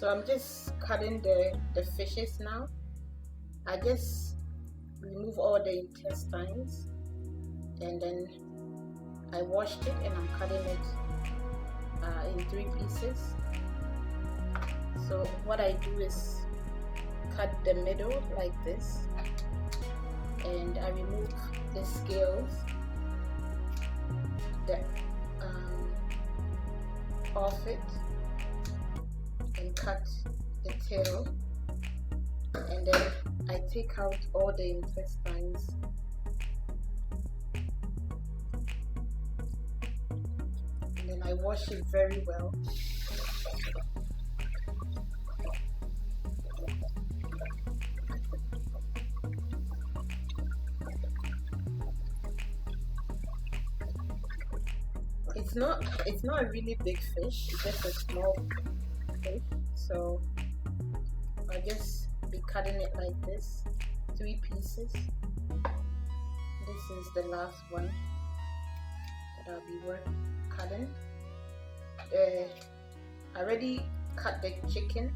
So I'm just cutting the fishes now. I just remove all the intestines and then I washed it and I'm cutting it in 3 pieces. So what I do is cut the middle like this, and I remove the scales off it and cut the tail, and then I take out all the intestines and then I wash it very well. It's not a really big fish, it's just a small fish. So I'll just be cutting it like this, 3 pieces. This is the last one that I'll be cutting. I already cut the chicken,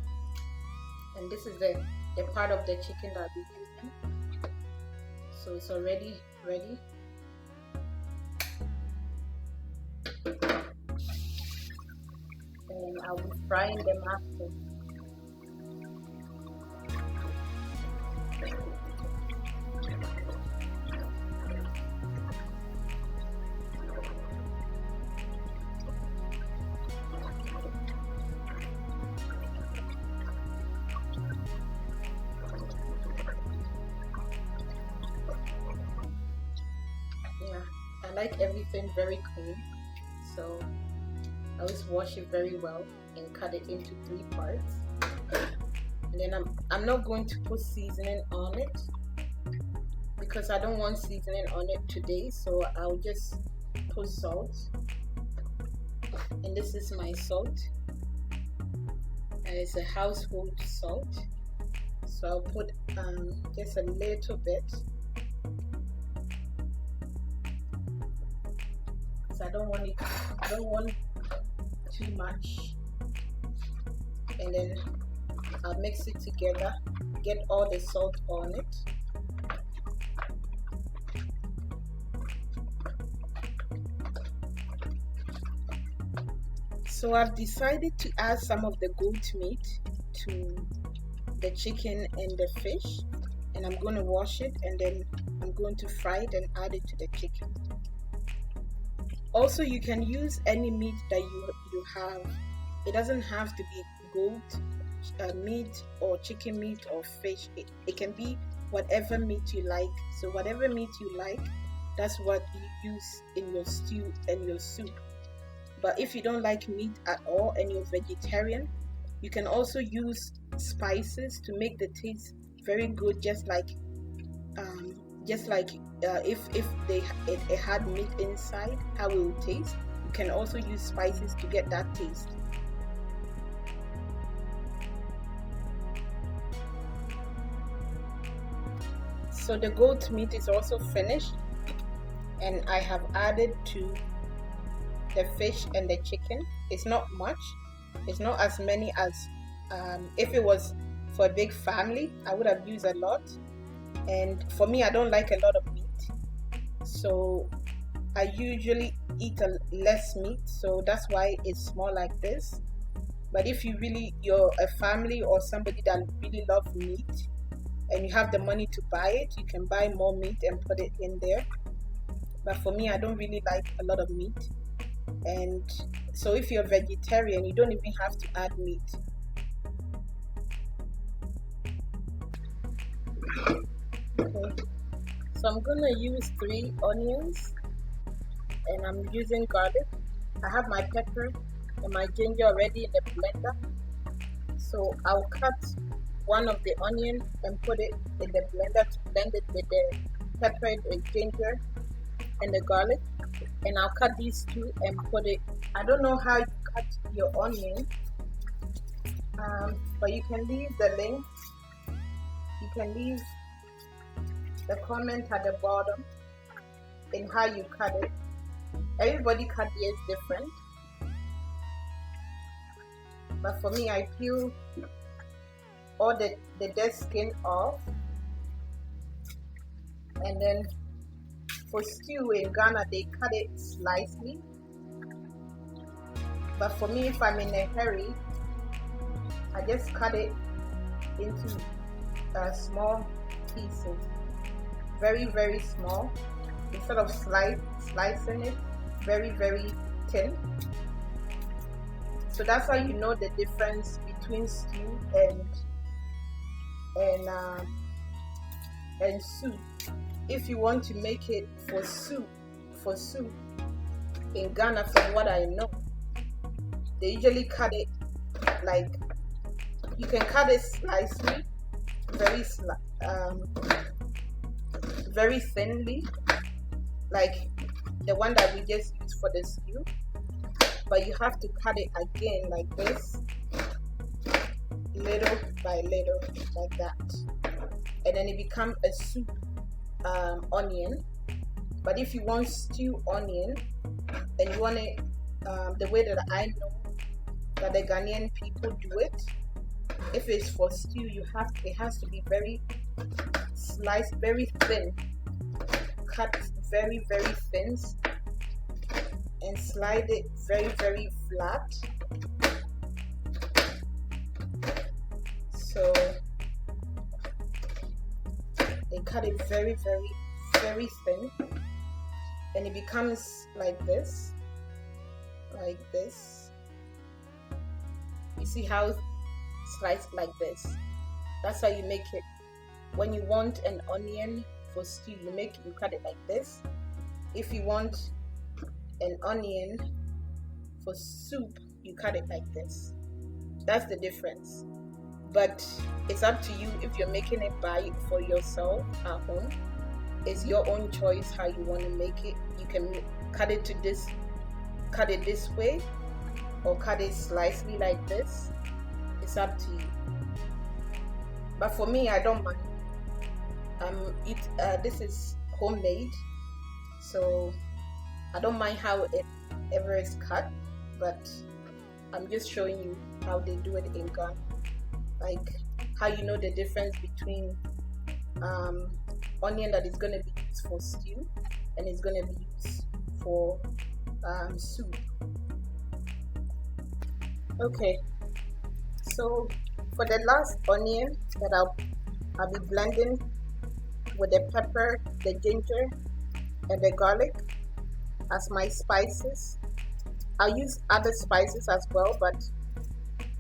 and this is the part of the chicken that I'll be using. So it's already ready. And I'll be frying them after. Yeah, I like everything very clean, so I always wash it very well and cut it into 3 parts. And then I'm not going to put seasoning on it because I don't want seasoning on it today, so I'll just put salt. And this is my salt, and it's a household salt, so I'll put just a little bit. So I don't want too much. And then I'll mix it together, get all the salt on it. So I've decided to add some of the goat meat to the chicken and the fish, and I'm going to wash it and then I'm going to fry it and add it to the chicken. Also, you can use any meat that you have. It doesn't have to be goat meat or chicken meat or fish. It can be whatever meat you like. So whatever meat you like, that's what you use in your stew and your soup. But if you don't like meat at all and you're vegetarian, you can also use spices to make the taste very good, just like if it had meat inside, how it will taste. You can also use spices to get that taste. So the goat meat is also finished, and I have added to the fish and the chicken. It's not much, it's not as many as if it was for a big family, I would have used a lot. And for me, I don't like a lot of meat, so I usually eat less meat, so that's why it's small like this. But if you're a family or somebody that really loves meat and you have the money to buy it, you can buy more meat and put it in there. But for me, I don't really like a lot of meat. And so if you're vegetarian, you don't even have to add meat. Okay. So I'm gonna use 3 onions, and I'm using garlic. I have my pepper and my ginger already in the blender. So I'll cut one of the onion and put it in the blender to blend it with the pepper, the ginger, and the garlic. And I'll cut these 2 and put it. I don't know how you cut your onion, but you can leave the link. You can leave the comment at the bottom in how you cut it. Everybody cut theirs different. But for me, I peel all the dead skin off. And then for stew in Ghana, they cut it slightly. But for me, if I'm in a hurry, I just cut it into small pieces, very, very small, instead of slicing it very, very thin. So that's how you know the difference between stew and soup. If you want to make it for soup in Ghana, from what I know, they usually cut it like, you can cut it slightly, very thinly, like the one that we just used for the stew. But you have to cut it again like this, little by little, like that, and then it becomes a soup onion. But if you want stew onion and you want it the way that I know that the Ghanaian people do it, if it's for stew, it has to be very sliced, very thin, cut very, very thin, and slide it very, very flat. So they cut it very, very, very thin, and it becomes like this, like this. You see how it's sliced like this? That's how you make it. When you want an onion for stew, you cut it like this. If you want an onion for soup, you cut it like this. That's the difference. But it's up to you if you're making it for yourself at home. It's your own choice how you want to make it. You can cut it this way, or cut it slightly like this. It's up to you. But for me, I don't mind. This is homemade, so I don't mind how it ever is cut, but I'm just showing you how they do it in Ghana, like how you know the difference between onion that is going to be used for stew and is going to be used for soup. Okay, so for the last onion that I'll be blending with the pepper, the ginger, and the garlic as my spices. I'll use other spices as well, but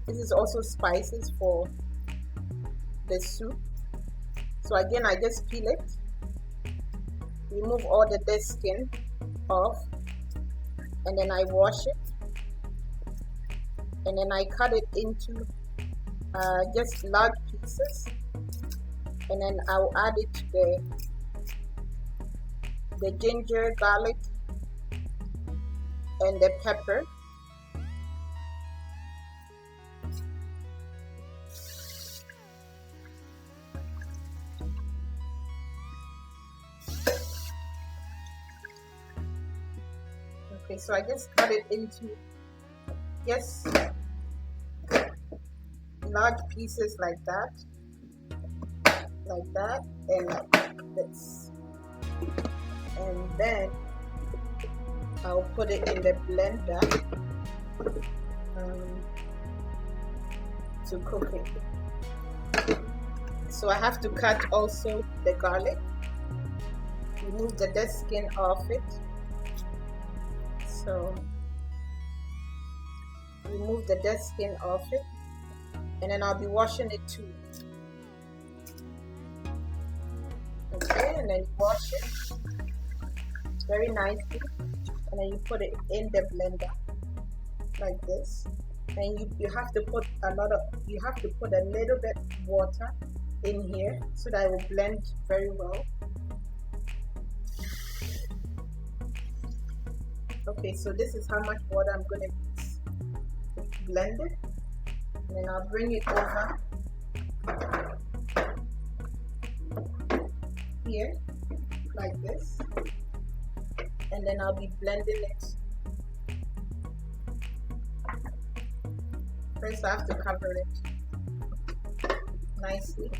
this is also spices for the soup. So again, I just peel it, remove all the dead skin off, and then I wash it, and then I cut it into just large pieces, and then I'll add it to the ginger, garlic, and the pepper. Okay, so I just cut it into large pieces like that, and like this. And then I'll put it in the blender to cook it. So I have to cut also the garlic, remove the dead skin off it. So remove the dead skin off it, and then I'll be washing it too. Okay, and then wash it very nicely, and then you put it in the blender like this. And you have to put a little bit water in here so that it will blend very well. Okay, so this is how much water I'm going to use to blend it, and then I'll bring it over here like this, and then I'll be blending it First I have to cover it nicely.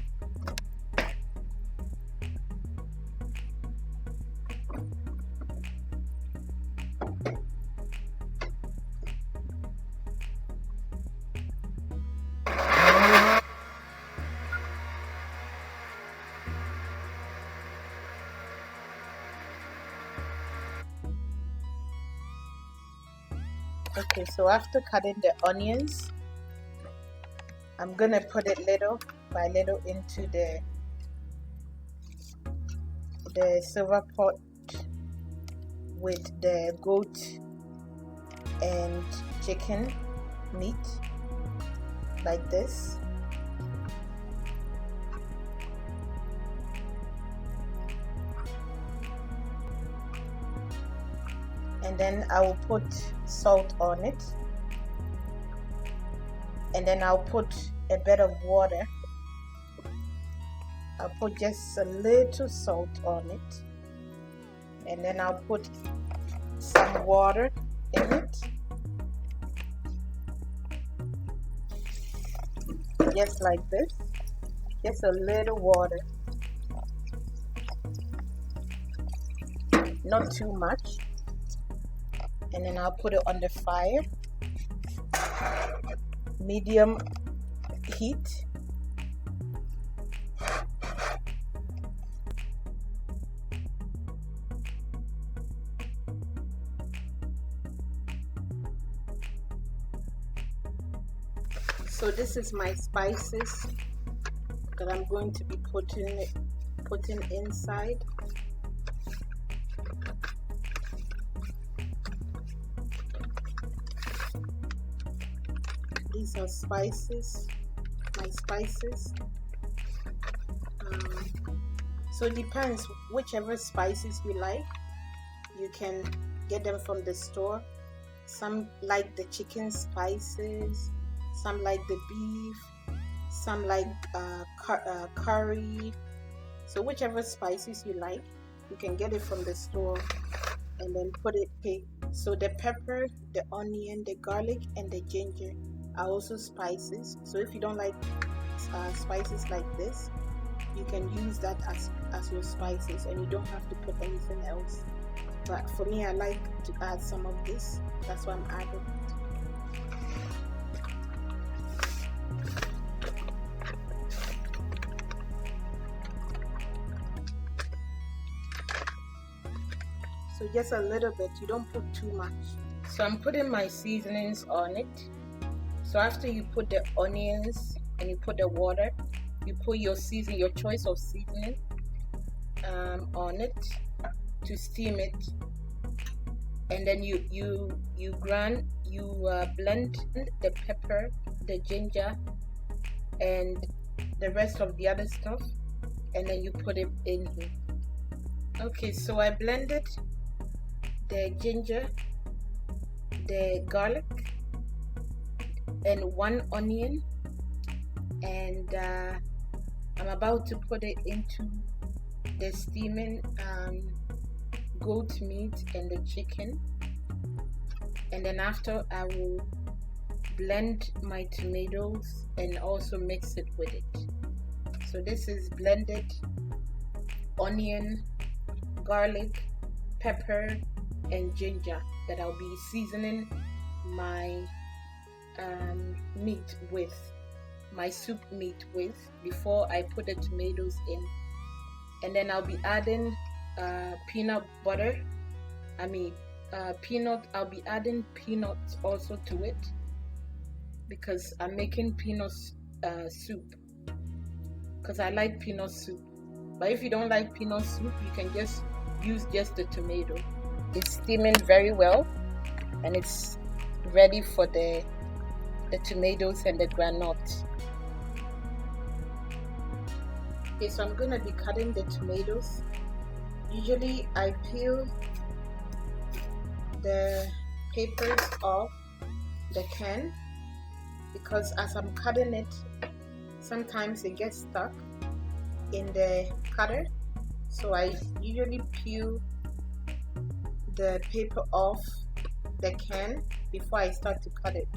Okay, so after cutting the onions, I'm gonna put it little by little into the silver pot with the goat and chicken meat, like this. And then I will put salt on it, and then I'll put a bit of water. I'll put just a little salt on it, and then I'll put some water in it, just like this, just a little water, not too much. And then I'll put it on the fire, medium heat. So this is my spices that I'm going to be putting inside. These are spices, my spices. So it depends whichever spices you like. You can get them from the store. Some like the chicken spices, some like the beef, some like curry. So whichever spices you like, you can get it from the store and then put it. So the pepper, the onion, the garlic, and the ginger are also spices. So if you don't like spices like this, you can use that as your spices, and you don't have to put anything else. But for me, I like to add some of this. That's why I'm adding it. So just a little bit, you don't put too much. So I'm putting my seasonings on it. So after you put the onions and you put the water, you put your choice of seasoning on it to steam it, and then you blend the pepper, the ginger, and the rest of the other stuff, and then you put it in here. Okay, so I blended the ginger, the garlic, and one onion, and I'm about to put it into the steaming goat meat and the chicken, and then after I will blend my tomatoes and also mix it with it. So this is blended onion, garlic, pepper, and ginger that I'll be seasoning my meat with, my soup meat with, before I put the tomatoes in. And then I'll be adding peanut butter. I'll be adding peanuts also to it, because I'm making peanut soup, because I like peanut soup. But if you don't like peanut soup, you can just use just the tomato. It's steaming very well, and it's ready for the tomatoes and the granite. Okay, so I'm gonna be cutting the tomatoes. Usually I peel the papers off the can, because as I'm cutting it, sometimes it gets stuck in the cutter. So I usually peel the paper off the can before I start to cut it.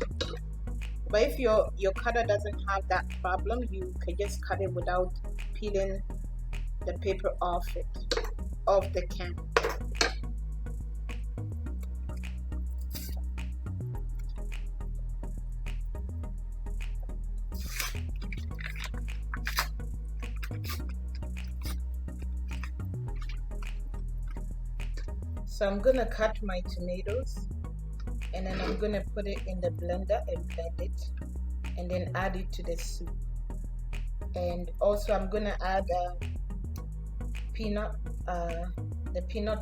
But if your cutter doesn't have that problem, you can just cut it without peeling the paper off the can. So I'm gonna cut my tomatoes, and then I'm gonna put it in the blender and blend it, and then add it to the soup. And also I'm gonna add the peanut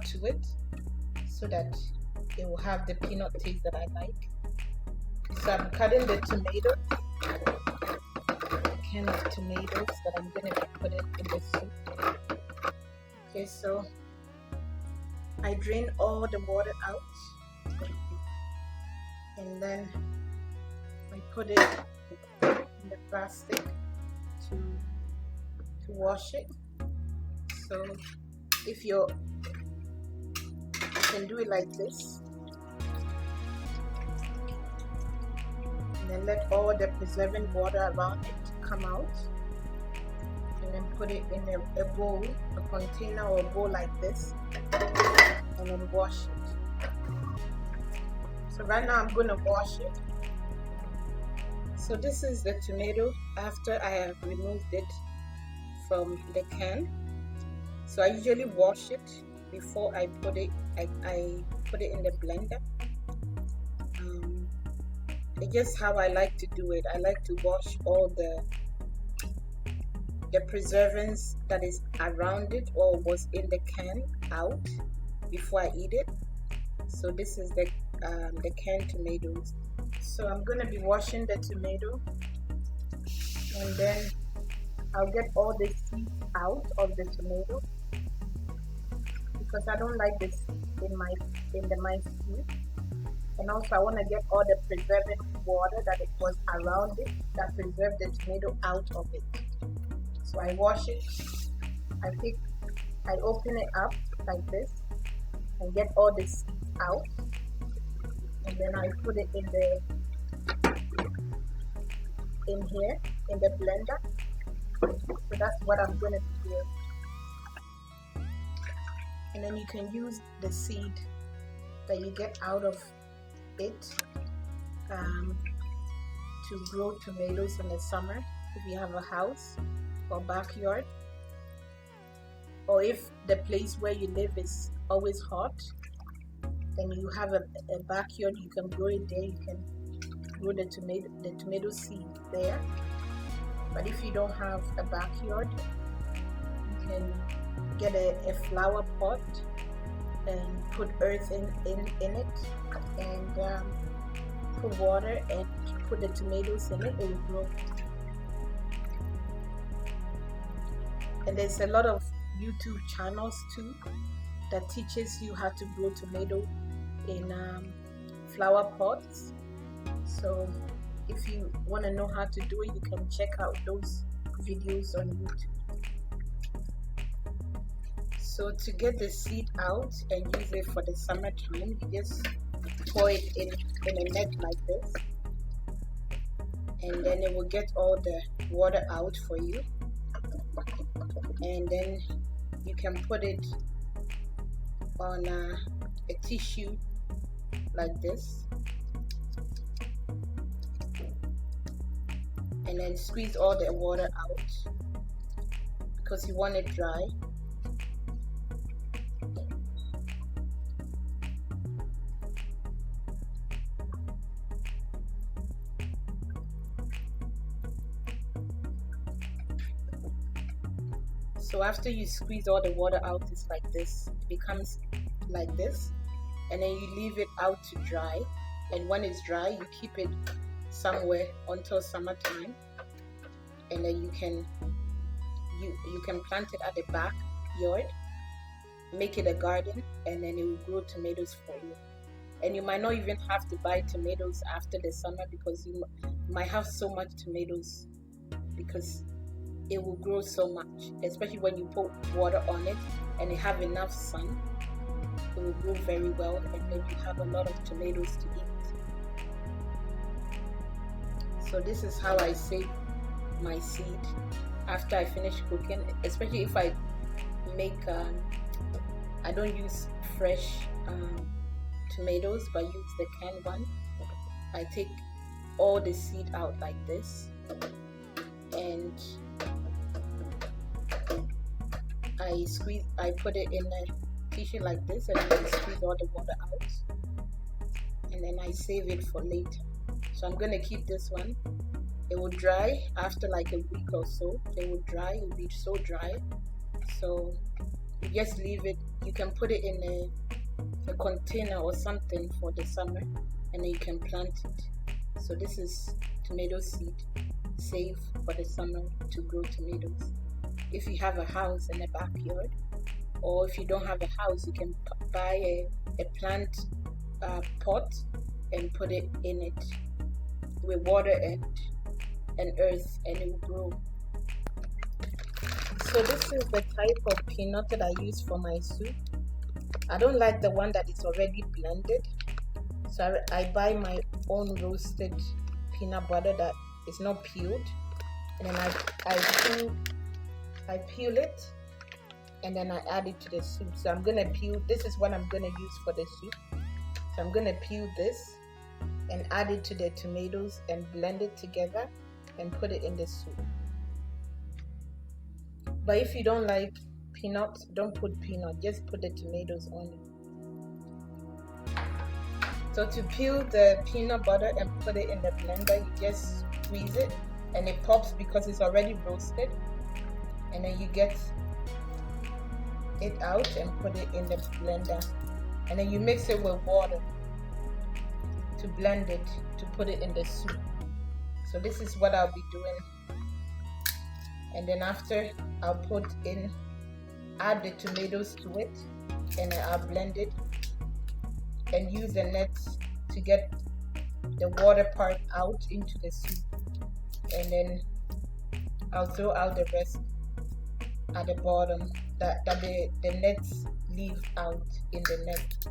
to it, so that it will have the peanut taste that I like. So I'm cutting the tomato, a can of tomatoes that I'm gonna be putting in the soup. Okay, so I drain all the water out, and then I put it in the plastic to wash it. So if you can do it like this, and then let all the preserving water around it come out, and then put it in a bowl, a container or a bowl like this, and then wash it. So right now I'm going to wash it. So this is the tomato after I have removed it from the can. So I usually wash it before I put it in the blender. It's just how I like to do it. I like to wash all the preservatives that is around it or was in the can out before I eat it. So this is the canned tomatoes. So I'm gonna be washing the tomato, and then I'll get all the seeds out of the tomato, because I don't like this in my soup. And also I want to get all the preserving water that it was around it that preserved the tomato out of it. So I wash it, I open it up like this and get all the seeds out, and then I put it in here in the blender. So that's what I'm going to be doing. And then you can use the seed that you get out of it to grow tomatoes in the summer if you have a house or backyard, or if the place where you live is always hot and you have a backyard, you can grow it there. You can grow the tomato seed there. But if you don't have a backyard, you can get a flower pot and put earth in it, and put water and put the tomatoes in it. It will grow. And there's a lot of YouTube channels too that teaches you how to grow tomato in flower pots. So if you want to know how to do it, you can check out those videos on YouTube. So to get the seed out and use it for the summertime, you just pour it in a net like this, and then it will get all the water out for you. And then you can put it on a tissue like this, and then squeeze all the water out because you want it dry. So after you squeeze all the water out, it's like this. It becomes like this, and then you leave it out to dry. And when it's dry, you keep it somewhere until summertime, and then you can plant it at the backyard, make it a garden, and then it will grow tomatoes for you. And you might not even have to buy tomatoes after the summer, because you might have so much tomatoes, because it will grow so much, especially when you put water on it and you have enough sun. It will grow very well, and then you have a lot of tomatoes to eat. So this is how I save my seed after I finish cooking, especially if I make I don't use fresh tomatoes but use the canned one. I take all the seed out like this, and I put it in a tissue like this, and then I squeeze all the water out, and then I save it for later. So I'm gonna keep this one. It will dry after like a week or so. It will dry, it will be so dry. So you just leave it. You can put it in a container or something for the summer, and then you can plant it. So this is tomato seed, save for the summer to grow tomatoes. If you have a house and a backyard, or if you don't have a house, you can buy a plant pot and put it in it with water and earth, and it will grow. So this is the type of peanut that I use for my soup. I don't like the one that is already blended, so I buy my own roasted peanut butter that is not peeled, and then I peel it, and then I add it to the soup. So I'm gonna peel, this is what I'm gonna use for the soup. So I'm gonna peel this and add it to the tomatoes and blend it together and put it in the soup. But if you don't like peanut, don't put peanut, just put the tomatoes on it. So to peel the peanut butter and put it in the blender, you just squeeze it and it pops because it's already roasted, and then you get it out and put it in the blender, and then you mix it with water to blend it, to put it in the soup. So this is what I'll be doing, and then after I'll add the tomatoes to it, and then I'll blend it and use the nets to get the water part out into the soup, and then I'll throw out the rest at the bottom that the nets leave out in the net.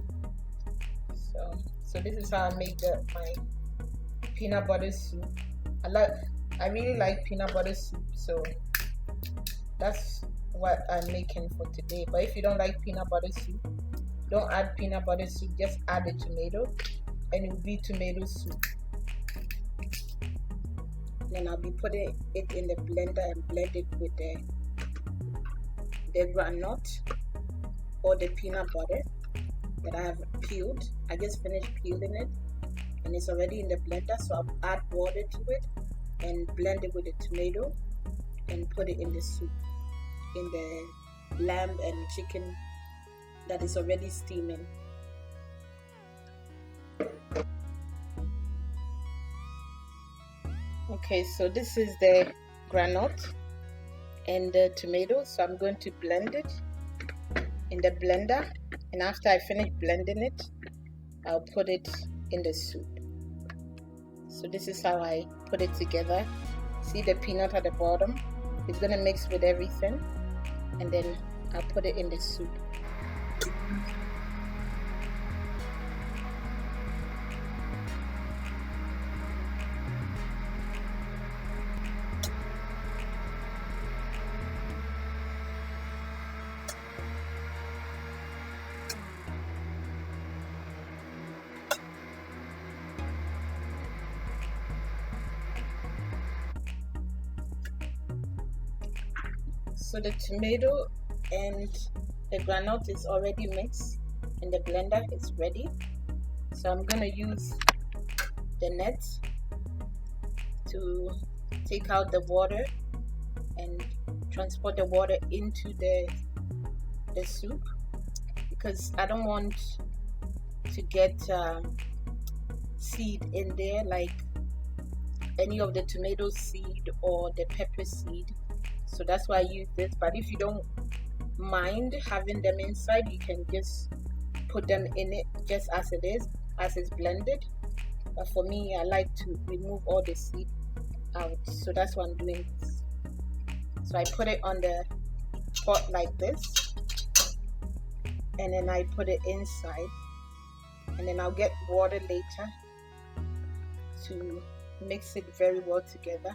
So this is how I make my peanut butter soup. I really like peanut butter soup, so that's what I'm making for today. But if you don't like peanut butter soup, don't add peanut butter soup, just add the tomato and it will be tomato soup. Then I'll be putting it in the blender and blend it with the granite or the peanut butter that I have peeled. I just finished peeling it and it's already in the blender, so I'll add water to it and blend it with the tomato and put it in the soup, in the lamb and chicken that is already steaming. Okay, so this is the granite and the tomato, so I'm going to blend it in the blender, and after I finish blending it, I'll put it in the soup. So this is how I put it together. See the peanut at the bottom? It's gonna mix with everything, and then I'll put it in the soup. So the tomato and the granite is already mixed in the blender. It's ready. So I'm gonna use the net to take out the water and transport the water into the soup, because I don't want to get seed in there, like any of the tomato seed or the pepper seed. So that's why I use this. But if you don't mind having them inside, you can just put them in it just as it is, as it's blended. But for me, I like to remove all the seed out, so that's why I'm doing this. So I put it on the pot like this, and then I put it inside, and then I'll get water later to mix it very well together.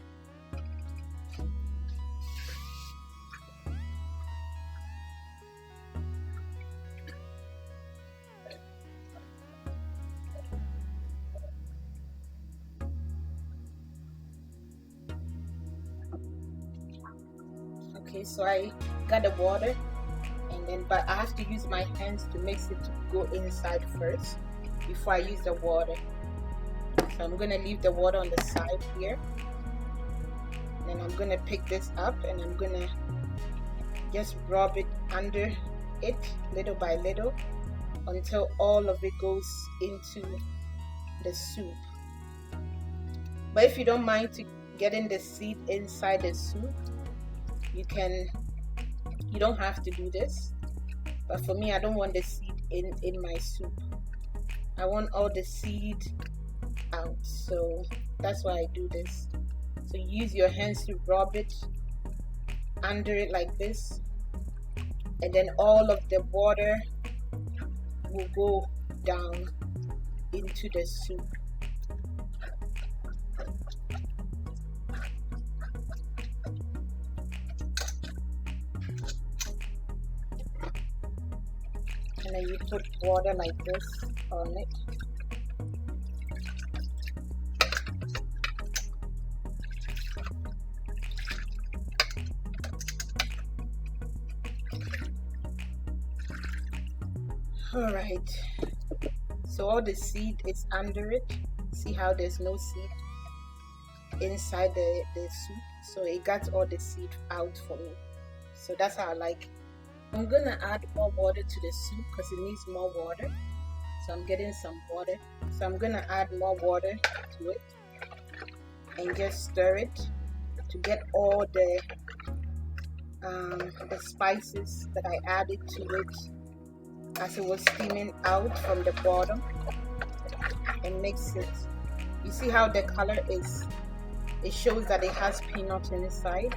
Okay, so I got the water, and then but I have to use my hands to mix it to go inside first before I use the water. So I'm gonna leave the water on the side here, and then I'm gonna pick this up and I'm gonna just rub it under it little by little until all of it goes into the soup. But if you don't mind to getting the seed inside the soup, you don't have to do this. But for me, I don't want the seed in my soup. I want all the seed out, so that's why I do this. So use your hands to rub it under it like this, and then all of the water will go down into the soup. And then you put water like this on it. All right, so all the seed is under it. See how there's no seed inside the soup? So it got all the seed out for me. So that's how I like it. I'm gonna add more water to the soup because it needs more water. So I'm getting some water. So I'm gonna add more water to it and just stir it to get all the spices that I added to it as it was steaming out from the bottom, and mix it. You see how the color is? It shows that it has peanut inside,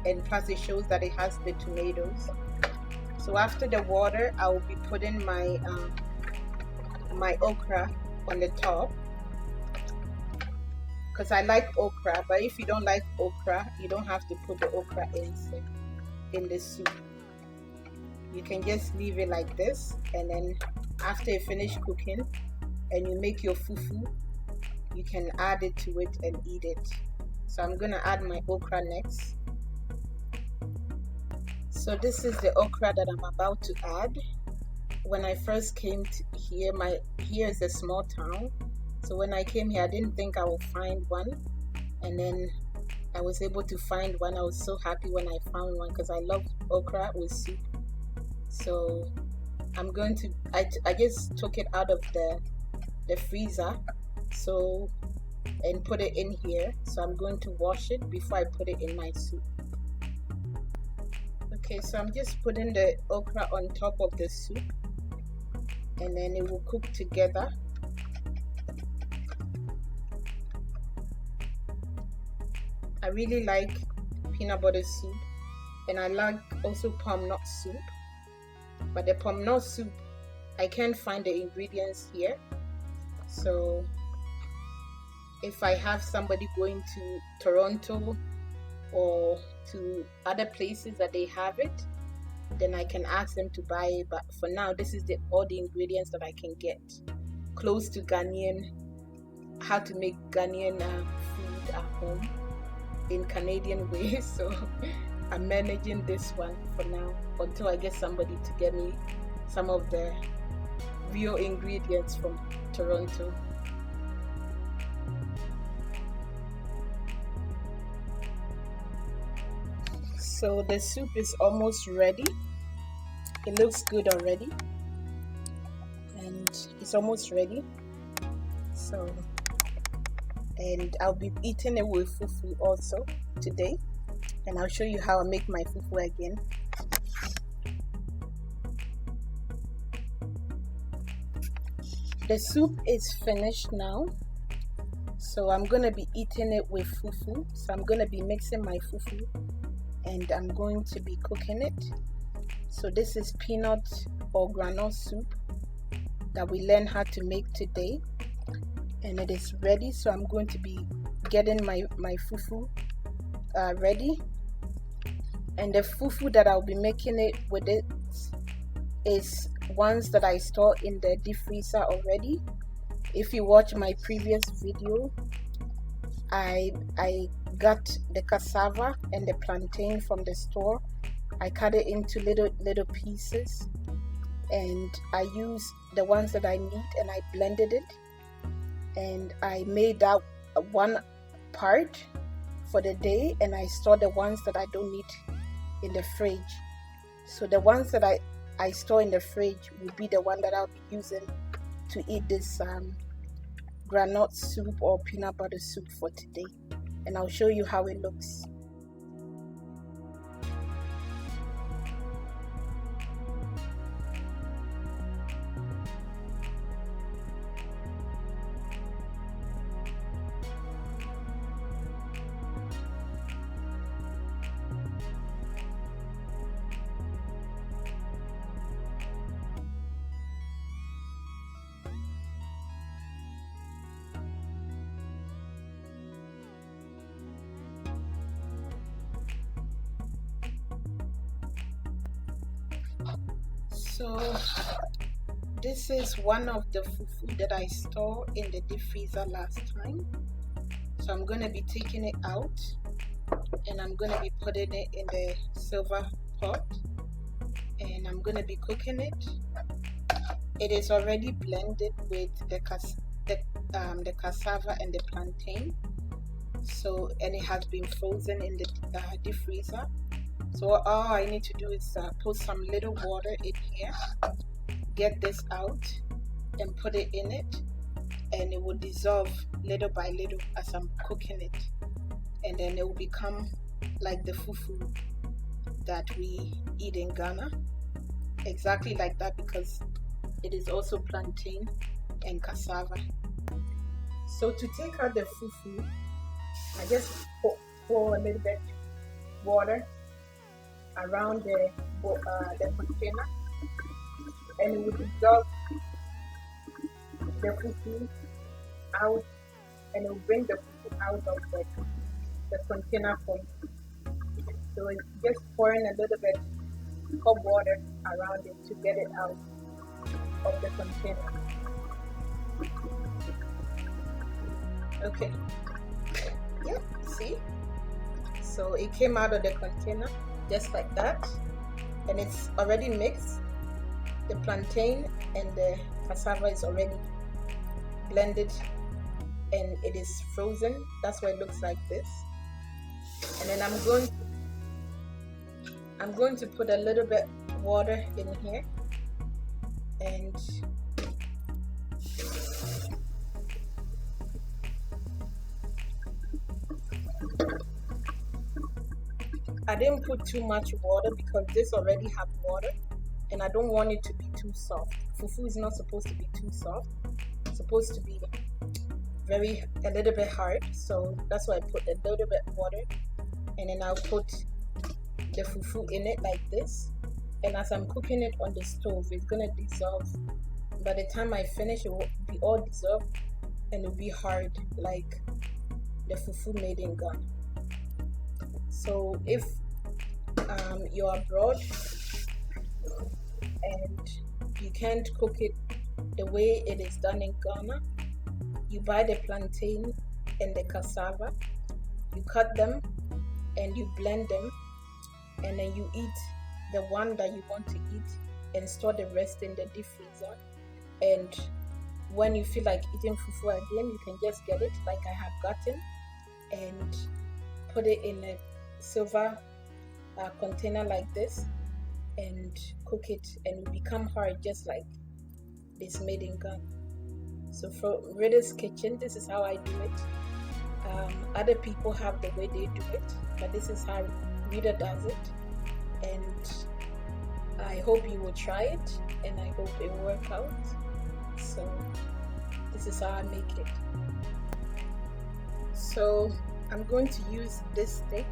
and plus it shows that it has the tomatoes. So after the water, I will be putting my my okra on the top because I like okra. But if you don't like okra, you don't have to put the okra in the soup. You can just leave it like this, and then after you finish cooking and you make your fufu, you can add it to it and eat it. So I'm gonna add my okra next. So this is the okra that I'm about to add. When I first came to here, here is a small town. So when I came here, I didn't think I would find one, and then I was able to find one. I was so happy when I found one because I love okra with soup. So I'm going to, I just took it out of the freezer, so, and put it in here. So I'm going to wash it before I put it in my soup. Okay, so I'm just putting the okra on top of the soup, and then it will cook together. I really like peanut butter soup, and I like also palm nut soup. But the palm nut soup, I can't find the ingredients here. So if I have somebody going to Toronto or to other places that they have it, then I can ask them to buy it. But for now, this is all the ingredients that I can get close to Ghanaian, how to make Ghanaian food at home in Canadian ways. So I'm managing this one for now until I get somebody to get me some of the real ingredients from Toronto. So the soup is almost ready. It looks good already, and it's almost ready. So, and I'll be eating it with fufu also today, and I'll show you how I make my fufu again. The soup is finished now, so I'm gonna be eating it with fufu. So I'm gonna be mixing my fufu, and I'm going to be cooking it. So this is peanut or groundnut soup that we learned how to make today, and it is ready. So I'm going to be getting my fufu ready. And the fufu that I'll be making it with it is ones that I store in the deep freezer already. If you watch my previous video, I got the cassava and the plantain from the store. I cut it into little pieces, and I used the ones that I need, and I blended it, and I made out one part for the day, and I store the ones that I don't need in the fridge. So the ones that I store in the fridge will be the one that I'll be using to eat this granite soup or peanut butter soup for today, and I'll show you how it looks. So this is one of the fufu that I store in the deep freezer last time. So I'm going to be taking it out, and I'm going to be putting it in the silver pot, and I'm going to be cooking it. It is already blended with the cassava and the plantain. So, and it has been frozen in the deep freezer. So all I need to do is put some little water in here, get this out, and put it in it, and it will dissolve little by little as I'm cooking it, and then it will become like the fufu that we eat in Ghana, exactly like that, because it is also plantain and cassava. So to take out the fufu, I just pour a little bit water around the container, and it will dissolve the fufu out, and it will bring the fufu out of the container for you. So it's just pouring a little bit hot water around it to get it out of the container. Okay, yeah, see? So it came out of the container just like that, and it's already mixed. The plantain and the cassava is already blended, and it is frozen. That's why it looks like this. And then I'm going to put a little bit water in here, and I didn't put too much water because this already have water, and I don't want it to be too soft. Fufu is not supposed to be too soft. It's supposed to be a little bit hard. So that's why I put a little bit water, and then I'll put the fufu in it like this. And as I'm cooking it on the stove, it's gonna dissolve. By the time I finish, it will be all dissolved, and it'll be hard like the fufu made in Ghana. So if you're abroad and you can't cook it the way it is done in Ghana, you buy the plantain and the cassava, you cut them and you blend them, and then you eat the one that you want to eat and store the rest in the deep freezer. And when you feel like eating fufu again, you can just get it like I have gotten and put it in a silver container like this and cook it, and it will become hard just like this made in Ghana. So for Rita's Kitchen, this is how I do it. Other people have the way they do it, but this is how Rita does it, and I hope you will try it, and I hope it will work out. So this is how I make it. So I'm going to use this stick.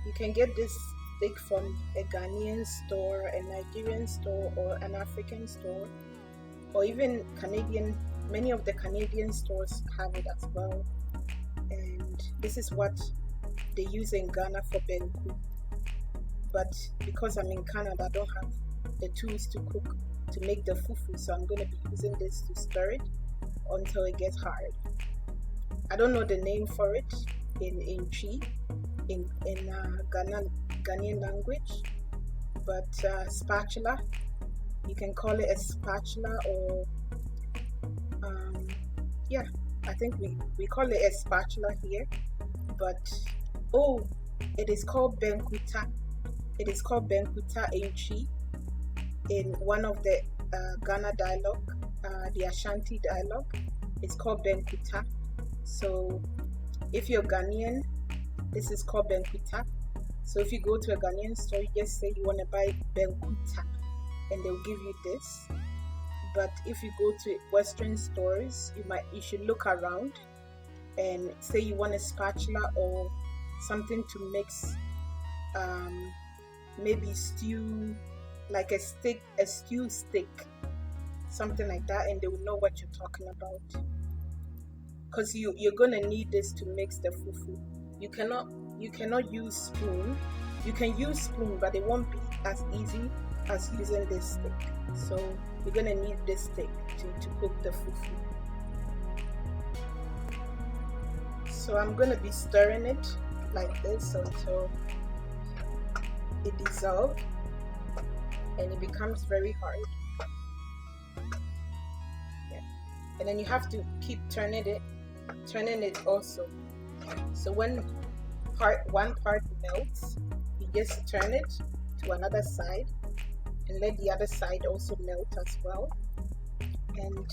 You can get this stick from a Ghanaian store, a Nigerian store, or an African store, or even Canadian. Many of the Canadian stores have it as well. And and this is what they use in Ghana for benku. But because I'm in Canada, I don't have the tools to cook, to make the fufu, so I'm going to be using this to stir it until it gets hard. I don't know the name for it in Ghanaian language, but spatula, you can call it a spatula, or yeah, I think we call it a spatula here, but it is called benkuta. It is called benkuta in Chi, in one of the Ghana dialogue, the Ashanti dialogue. It's called benkuta. So if you're Ghanaian, this is called benkuta. So if you go to a Ghanaian store, you just say you want to buy benkuta, and they'll give you this. But if you go to Western stores, you should look around and say you want a spatula or something to mix, maybe stew, like a stew stick, something like that, and they will know what you're talking about. Because you're gonna need this to mix the fufu. You cannot use spoon. You can use spoon, but it won't be as easy as using this stick. So you're gonna need this stick to cook the fufu. So I'm gonna be stirring it like this until it dissolves and it becomes very hard. Yeah. And then you have to keep turning it also. So when one part melts, you just turn it to another side and let the other side also melt as well. And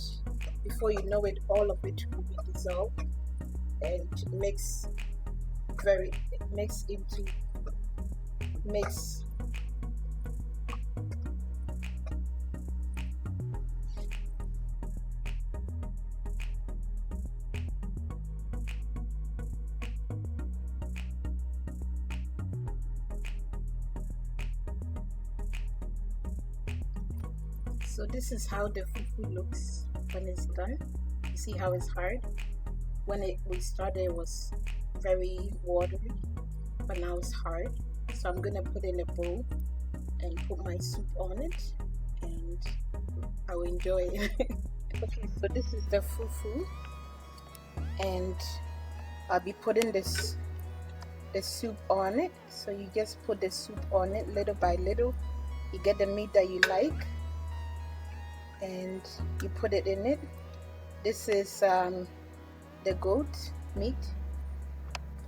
before you know it, all of it will be dissolved and mix. So this is how the fufu looks when it's done. You see how it's hard? When we started, it was very watery, but now it's hard. So I'm gonna put it in a bowl and put my soup on it, and I will enjoy it. Okay, so this is the fufu, and I'll be putting the soup on it. So you just put the soup on it little by little. You get the meat that you like, and you put it in it. This is the goat meat.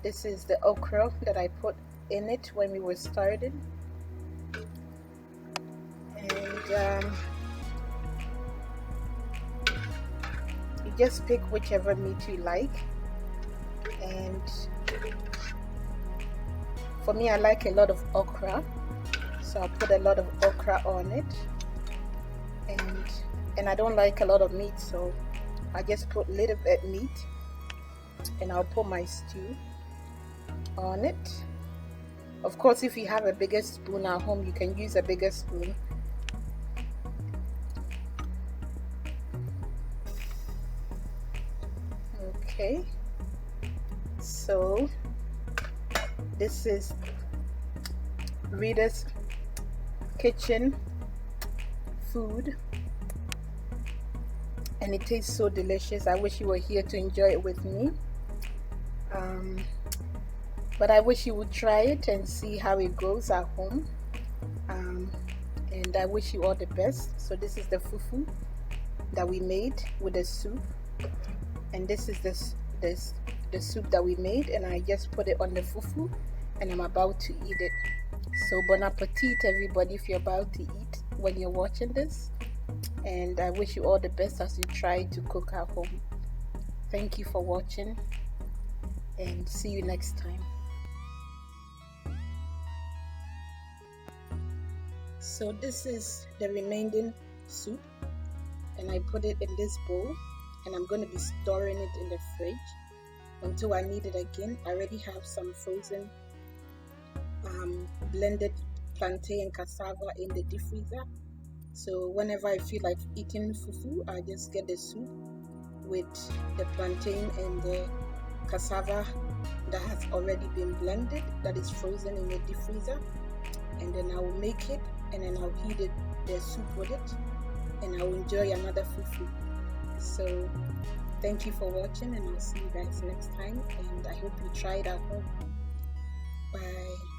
This is the okra that I put in it when we were started. And you just pick whichever meat you like. And for me, I like a lot of okra, so I put a lot of okra on it. And I don't like a lot of meat, so I just put a little bit meat, and I'll put my stew on it. Of course, if you have a bigger spoon at home, you can use a bigger spoon. Okay, so this is Rita's kitchen food, and it tastes so delicious. I wish you were here to enjoy it with me, but I wish you would try it and see how it goes at home, and I wish you all the best. So this is the fufu that we made with the soup, and this is the soup that we made, and I just put it on the fufu, and I'm about to eat it. So bon appetit, everybody, if you're about to eat when you're watching this, and I wish you all the best as you try to cook at home. Thank you for watching, and see you next time. So this is the remaining soup, and I put it in this bowl, and I'm going to be storing it in the fridge until I need it again. I already have some frozen blended plantain and cassava in the deep freezer, so whenever I feel like eating fufu, I just get the soup with the plantain and the cassava that has already been blended, that is frozen in the deep freezer, and then I will make it, and then I'll heat it, the soup with it, and I'll enjoy another fufu. So thank you for watching, and I'll see you guys next time, and I hope you try it at home. Bye.